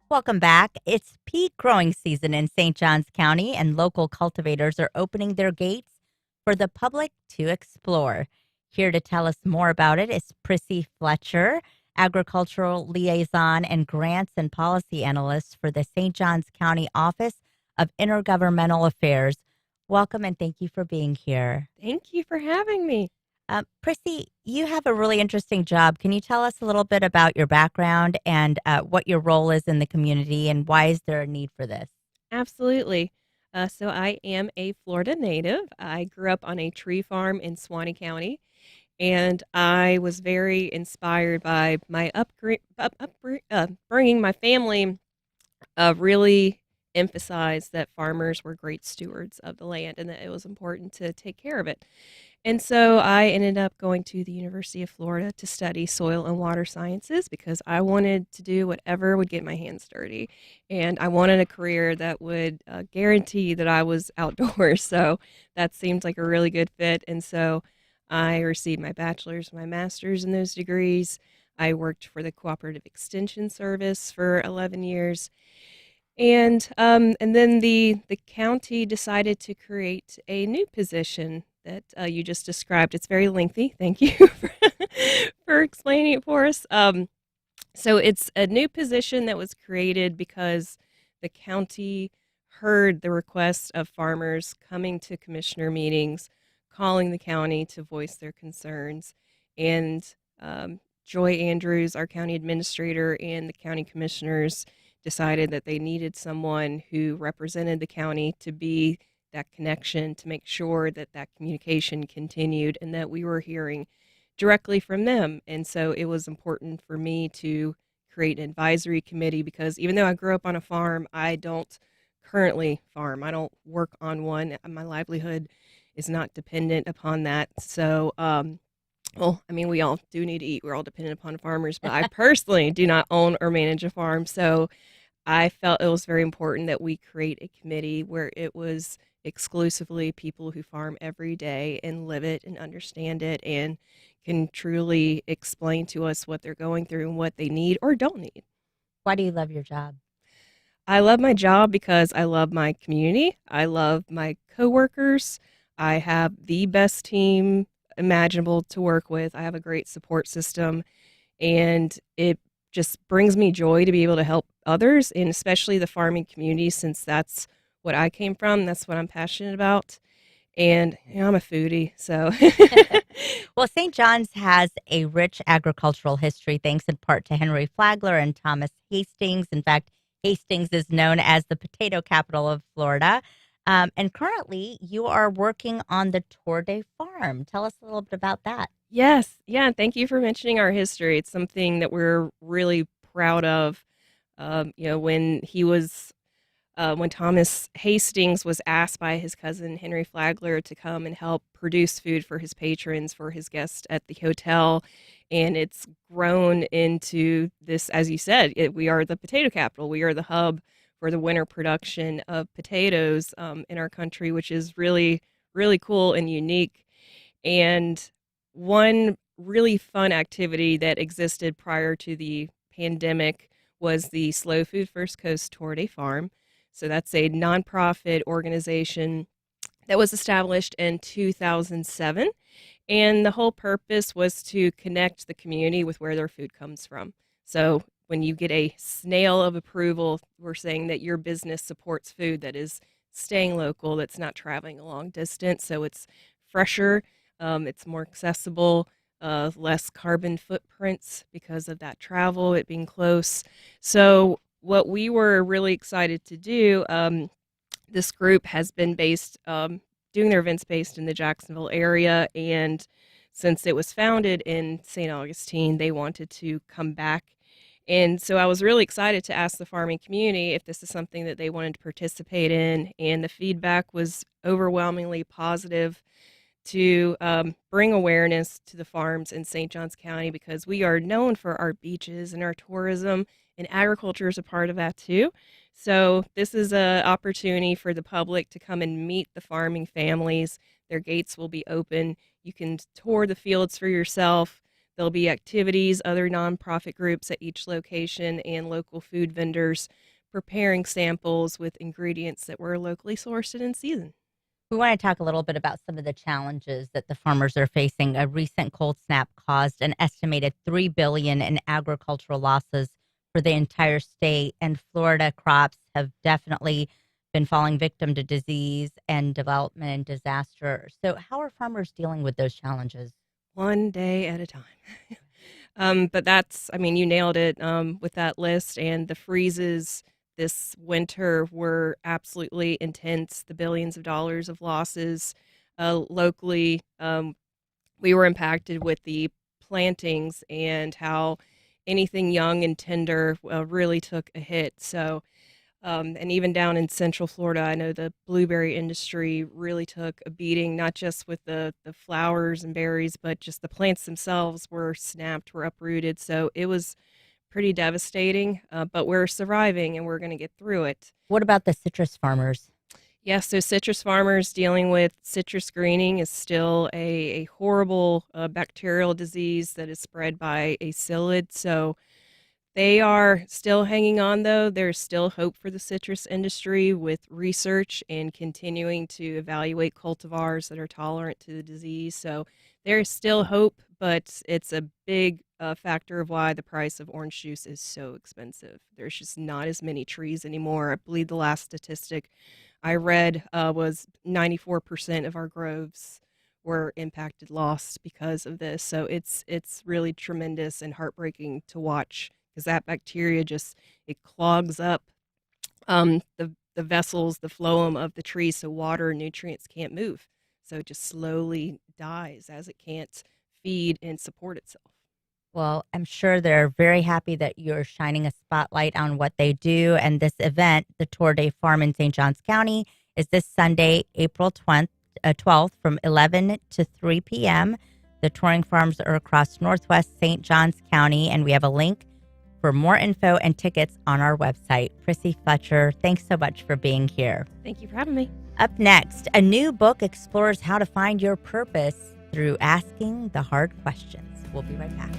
Welcome back. It's peak growing season in St. Johns County, and local cultivators are opening their gates for the public to explore. Here to tell us more about it is Prissy Fletcher, agricultural liaison and grants and policy analyst for the St. Johns County Office of Intergovernmental Affairs. Welcome and thank you for being here. Thank you for having me. Prissy, you have a really interesting job. Can you tell us a little bit about your background and what your role is in the community, and why is there a need for this? Absolutely. So I am a Florida native. I grew up on a tree farm in Suwannee County, and I was very inspired by my upbringing. My family really emphasized that farmers were great stewards of the land and that it was important to take care of it. And so I ended up going to the University of Florida to study soil and water sciences because I wanted to do whatever would get my hands dirty. And I wanted a career that would guarantee that I was outdoors. So that seemed like a really good fit. And so I received my bachelor's, my master's in those degrees. I worked for the Cooperative Extension Service for 11 years. And then the county decided to create a new position that you just described. It's very lengthy. Thank you for explaining it for us. So it's a new position that was created because the county heard the requests of farmers coming to commissioner meetings, calling the county to voice their concerns. And Joy Andrews, our county administrator, and the county commissioners decided that they needed someone who represented the county to be that connection, to make sure that that communication continued and that we were hearing directly from them. And so it was important for me to create an advisory committee because even though I grew up on a farm, I don't currently farm. I don't work on one. My livelihood is not dependent upon that. So, well, I mean, we all do need to eat. We're all dependent upon farmers, but I personally do not own or manage a farm. So I felt it was very important that we create a committee where it was exclusively people who farm every day and live it and understand it and can truly explain to us what they're going through and what they need or don't need. Why do you love your job? I love my job because I love my community. I love my coworkers. I have the best team imaginable to work with. I have a great support system, and it just brings me joy to be able to help others, and especially the farming community, since that's what I came from. That's what I'm passionate about. And I'm a foodie, so Well, St. John's has a rich agricultural history, thanks in part to Henry Flagler and Thomas Hastings. In fact, Hastings is known as the potato capital of Florida. And currently, you are working on the Tour de Farm. Tell us a little bit about that. yes, yeah. Thank you for mentioning our history. It's something that we're really proud of. When when Thomas Hastings was asked by his cousin Henry Flagler to come and help produce food for his patrons, for his guests at the hotel. And it's grown into this, as you said, we are the potato capital. We are the hub for the winter production of potatoes in our country, which is really, really cool and unique. And one really fun activity that existed prior to the pandemic was the Slow Food First Coast Tour de Farm. So that's a nonprofit organization that was established in 2007. And the whole purpose was to connect the community with where their food comes from. So when you get a snail of approval, we're saying that your business supports food that is staying local, that's not traveling a long distance. So it's fresher, it's more accessible, less carbon footprints because of that travel, it being close. So what we were really excited to do, this group has been doing their events based in the Jacksonville area, and since it was founded in St. Augustine, they wanted to come back. And so I was really excited to ask the farming community if this is something that they wanted to participate in, and the feedback was overwhelmingly positive to bring awareness to the farms in St. Johns County, because we are known for our beaches and our tourism, and agriculture is a part of that too. So this is an opportunity for the public to come and meet the farming families. Their gates will be open. You can tour the fields for yourself. There'll be activities, other nonprofit groups at each location, and local food vendors preparing samples with ingredients that were locally sourced and in season. We want to talk a little bit about some of the challenges that the farmers are facing. A recent cold snap caused an estimated $3 billion in agricultural losses for the entire state, and Florida crops have definitely been falling victim to disease and development and disaster. So how are farmers dealing with those challenges? One day at a time. But that's, you nailed it with that list. And the freezes this winter were absolutely intense. The billions of dollars of losses locally. We were impacted with the plantings and how anything young and tender really took a hit. So, and even down in Central Florida, I know the blueberry industry really took a beating, not just with the flowers and berries, but just the plants themselves were snapped, were uprooted. So it was pretty devastating, but we're surviving and we're going to get through it. What about the citrus farmers? Yes, so citrus farmers dealing with citrus greening is still a horrible bacterial disease that is spread by a psyllid. So they are still hanging on, though. There's still hope for the citrus industry with research and continuing to evaluate cultivars that are tolerant to the disease. So there's still hope, but it's a big factor of why the price of orange juice is so expensive. There's just not as many trees anymore. I believe the last statistic I read was 94% of our groves were impacted, lost because of this. So it's really tremendous and heartbreaking to watch, because that bacteria it clogs up the vessels, the phloem of the tree, so water and nutrients can't move. So it just slowly dies as it can't feed and support itself. Well, I'm sure they're very happy that you're shining a spotlight on what they do. And this event, the Tour de Farm in St. Johns County, is this Sunday, April 12th from 11 to 3 p.m. The touring farms are across Northwest St. Johns County, and we have a link for more info and tickets on our website. Prissy Fletcher, thanks so much for being here. Thank you for having me. Up next, a new book explores how to find your purpose. through asking the hard questions. We'll be right back.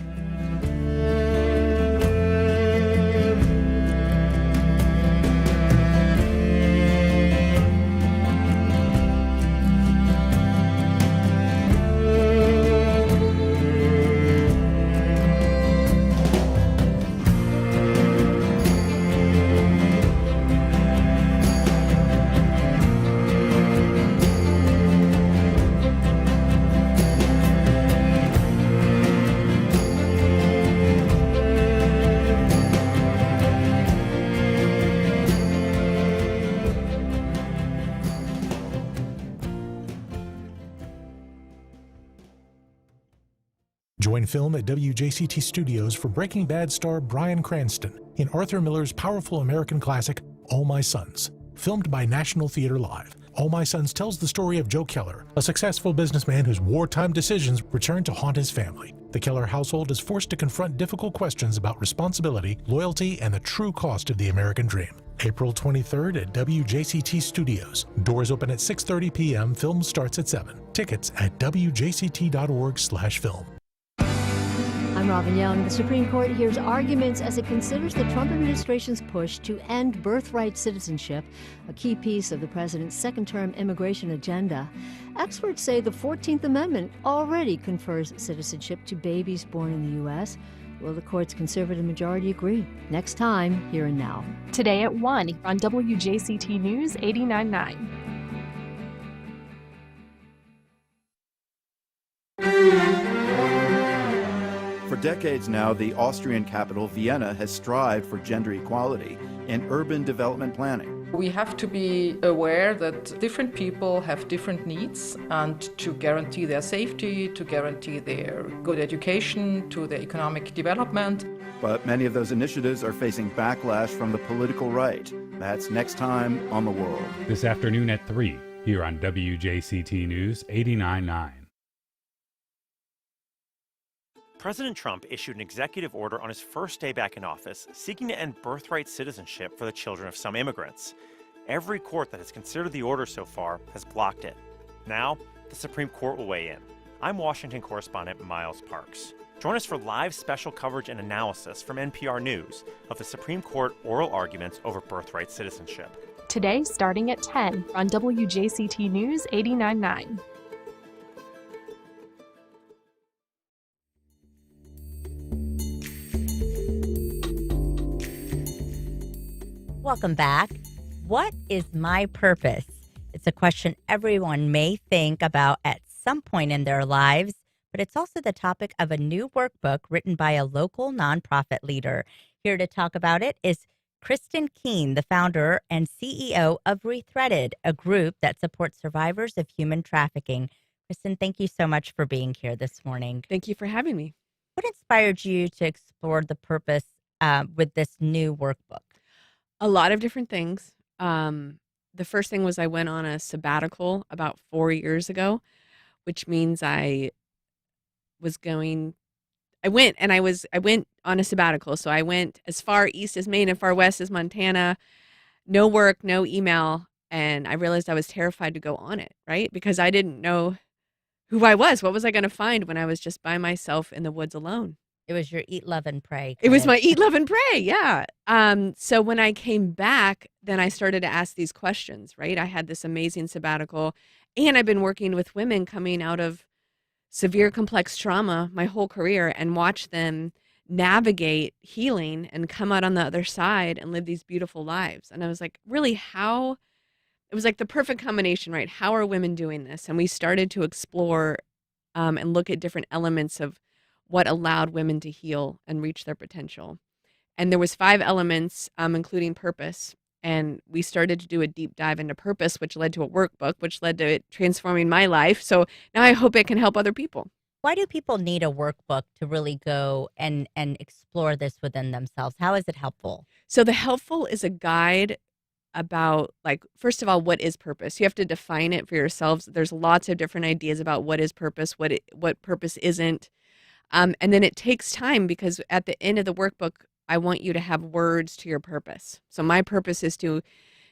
Join film at WJCT Studios for Breaking Bad star Bryan Cranston in Arthur Miller's powerful American classic, All My Sons. Filmed by National Theater Live, All My Sons tells the story of Joe Keller, a successful businessman whose wartime decisions return to haunt his family. The Keller household is forced to confront difficult questions about responsibility, loyalty, and the true cost of the American dream. April 23rd at WJCT Studios. Doors open at 6:30 p.m. Film starts at 7. Tickets at wjct.org/film. I'm Robin Young. The Supreme Court hears arguments as it considers the Trump administration's push to end birthright citizenship, a key piece of the president's second-term immigration agenda. Experts say the 14th Amendment already confers citizenship to babies born in the U.S. Will the court's conservative majority agree? Next time, Here and Now. Today at 1 on WJCT News 89.9. For decades now, the Austrian capital, Vienna, has strived for gender equality in urban development planning. We have to be aware that different people have different needs, and to guarantee their safety, to guarantee their good education, to their economic development. But many of those initiatives are facing backlash from the political right. That's next time on The World. This afternoon at 3, here on WJCT News 89.9. President Trump issued an executive order on his first day back in office, seeking to end birthright citizenship for the children of some immigrants. Every court that has considered the order so far has blocked it. Now, the Supreme Court will weigh in. I'm Washington correspondent Miles Parks. Join us for live special coverage and analysis from NPR News of the Supreme Court oral arguments over birthright citizenship. Today, starting at 10 on WJCT News 89.9. Welcome back. What is my purpose? It's a question everyone may think about at some point in their lives, but it's also the topic of a new workbook written by a local nonprofit leader. Here to talk about it is Kristen Keene, the founder and CEO of Rethreaded, a group that supports survivors of human trafficking. Kristen, thank you so much for being here this morning. Thank you for having me. What inspired you to explore the purpose with this new workbook? A lot of different things. The first thing was I went on a sabbatical about 4 years ago, which means I went on a sabbatical. So I went as far east as Maine and far west as Montana, no work, no email. And I realized I was terrified to go on it, right? Because I didn't know who I was. What was I going to find when I was just by myself in the woods alone? It was your eat, love, and pray. It was my eat, love, and pray. Yeah. So when I came back, then I started to ask these questions, right? I had this amazing sabbatical, and I've been working with women coming out of severe complex trauma my whole career and watch them navigate healing and come out on the other side and live these beautiful lives. And I was like, really, how? It was like the perfect combination, right? How are women doing this? And we started to explore and look at different elements of what allowed women to heal and reach their potential. And there was 5 elements, including purpose. And we started to do a deep dive into purpose, which led to a workbook, which led to it transforming my life. So now I hope it can help other people. Why do people need a workbook to really go and explore this within themselves? How is it helpful? So the helpful is a guide about, like, first of all, what is purpose? You have to define it for yourselves. There's lots of different ideas about what is purpose, what purpose isn't. And then it takes time, because at the end of the workbook, I want you to have words to your purpose. So my purpose is to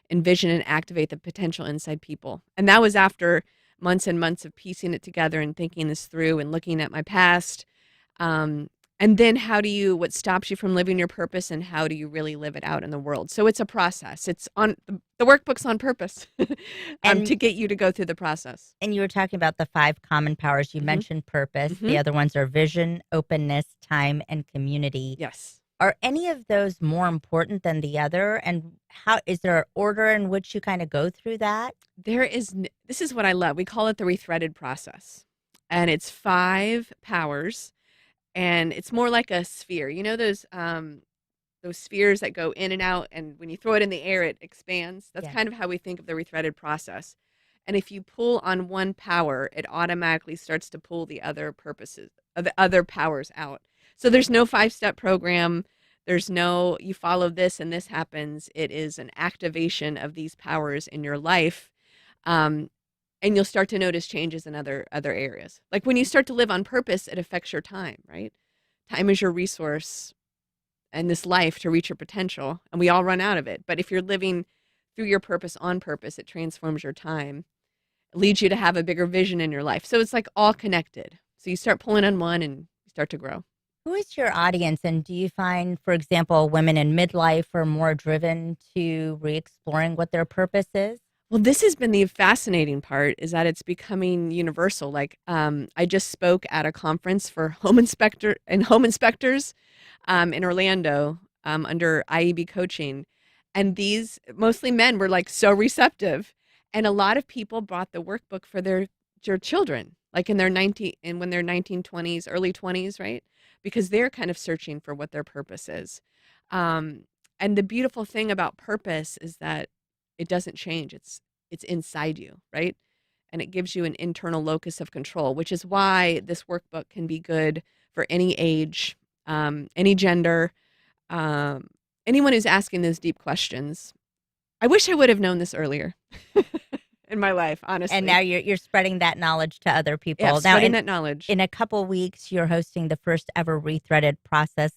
envision and activate the potential inside people. And that was after months and months of piecing it together and thinking this through and looking at my past. And then what stops you from living your purpose, and how do you really live it out in the world? So it's a process. It's on the workbook's on purpose to get you to go through the process. And you were talking about the 5 common powers. You mentioned purpose. The other ones are vision, openness, time, and community. Yes. Are any of those more important than the other? And how is there an order in which you kind of go through that? This is what I love. We call it the rethreaded process. And it's 5 powers. And it's more like a sphere. You know those spheres that go in and out, and when you throw it in the air, it expands? That's kind of how we think of the rethreaded process. And if you pull on one power, it automatically starts to pull the other powers out. So there's no 5-step program. There's no, you follow this and this happens. It is an activation of these powers in your life. And you'll start to notice changes in other areas. Like when you start to live on purpose, it affects your time, right? Time is your resource in this life to reach your potential, and we all run out of it. But if you're living through your purpose on purpose, it transforms your time. It leads you to have a bigger vision in your life. So it's like all connected. So you start pulling on one and you start to grow. Who is your audience? And do you find, for example, women in midlife are more driven to re-exploring what their purpose is? Well, this has been the fascinating part, is that it's becoming universal. Like I just spoke at a conference for home inspectors in Orlando under IEB coaching. And these mostly men were like so receptive. And a lot of people brought the workbook for their children, like when they're 1920s, early 20s, right? Because they're kind of searching for what their purpose is. And the beautiful thing about purpose is that it doesn't change. It's inside you, right? And it gives you an internal locus of control, which is why this workbook can be good for any age, any gender, anyone who's asking those deep questions. I wish I would have known this earlier in my life, honestly. And now you're spreading that knowledge to other people. Yeah, now, spreading that knowledge. In a couple weeks, you're hosting the first ever Rethreaded Process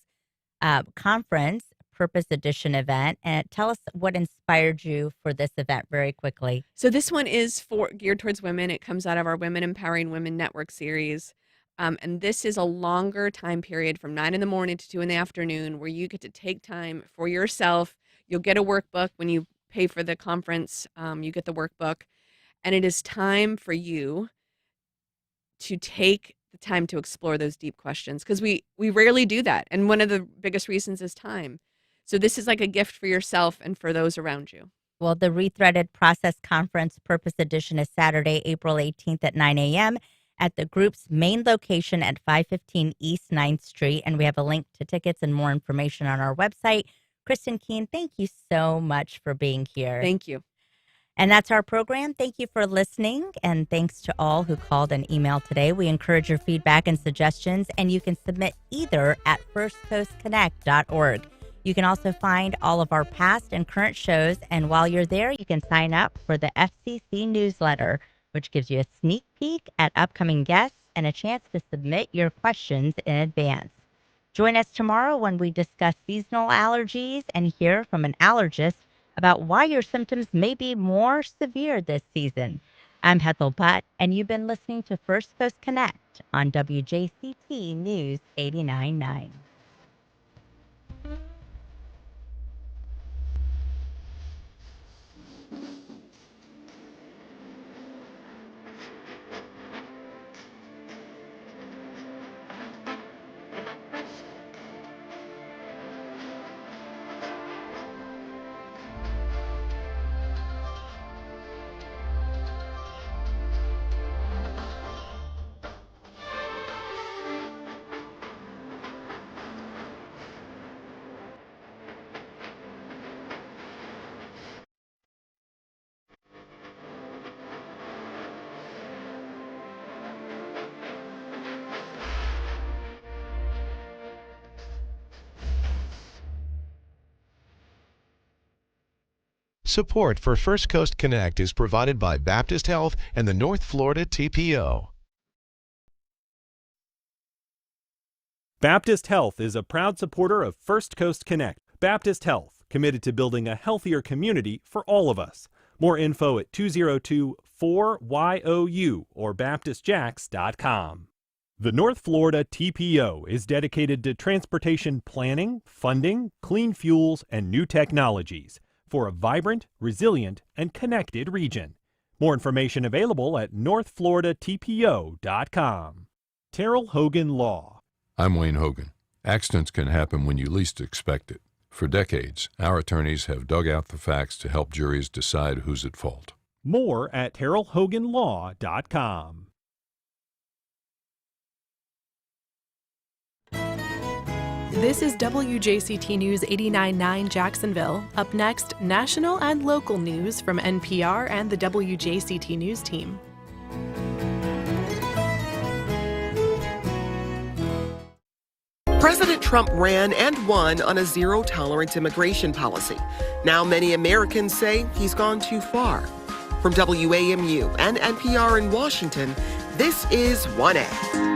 conference, Purpose Edition event. And tell us what inspired you for this event very quickly. So this one is geared towards women. It comes out of our Women Empowering Women Network series. And this is a longer time period from 9 in the morning to 2 in the afternoon, where you get to take time for yourself. You'll get a workbook when you pay for the conference. You get the workbook. And it is time for you to take the time to explore those deep questions, because we rarely do that. And one of the biggest reasons is time. So this is like a gift for yourself and for those around you. Well, the Rethreaded Process Conference Purpose Edition is Saturday, April 18th at 9 a.m. at the group's main location at 515 East 9th Street. And we have a link to tickets and more information on our website. Kristen Keene, thank you so much for being here. Thank you. And that's our program. Thank you for listening. And thanks to all who called and emailed today. We encourage your feedback and suggestions, and you can submit either at firstcoastconnect.org. You can also find all of our past and current shows. And while you're there, you can sign up for the FCC newsletter, which gives you a sneak peek at upcoming guests and a chance to submit your questions in advance. Join us tomorrow when we discuss seasonal allergies and hear from an allergist about why your symptoms may be more severe this season. I'm Hethel Butt, and you've been listening to First Coast Connect on WJCT News 89.9. Support for First Coast Connect is provided by Baptist Health and the North Florida TPO. Baptist Health is a proud supporter of First Coast Connect. Baptist Health, committed to building a healthier community for all of us. More info at 202-4YOU or BaptistJax.com. The North Florida TPO is dedicated to transportation planning, funding, clean fuels, and new technologies for a vibrant, resilient, and connected region. More information available at northfloridatpo.com. Terrell Hogan Law. I'm Wayne Hogan. Accidents can happen when you least expect it. For decades, our attorneys have dug out the facts to help juries decide who's at fault. More at terrellhoganlaw.com. This is WJCT News 89.9 Jacksonville. Up next, national and local news from NPR and the WJCT News team. President Trump ran and won on a zero-tolerance immigration policy. Now many Americans say he's gone too far. From WAMU and NPR in Washington, this is 1A.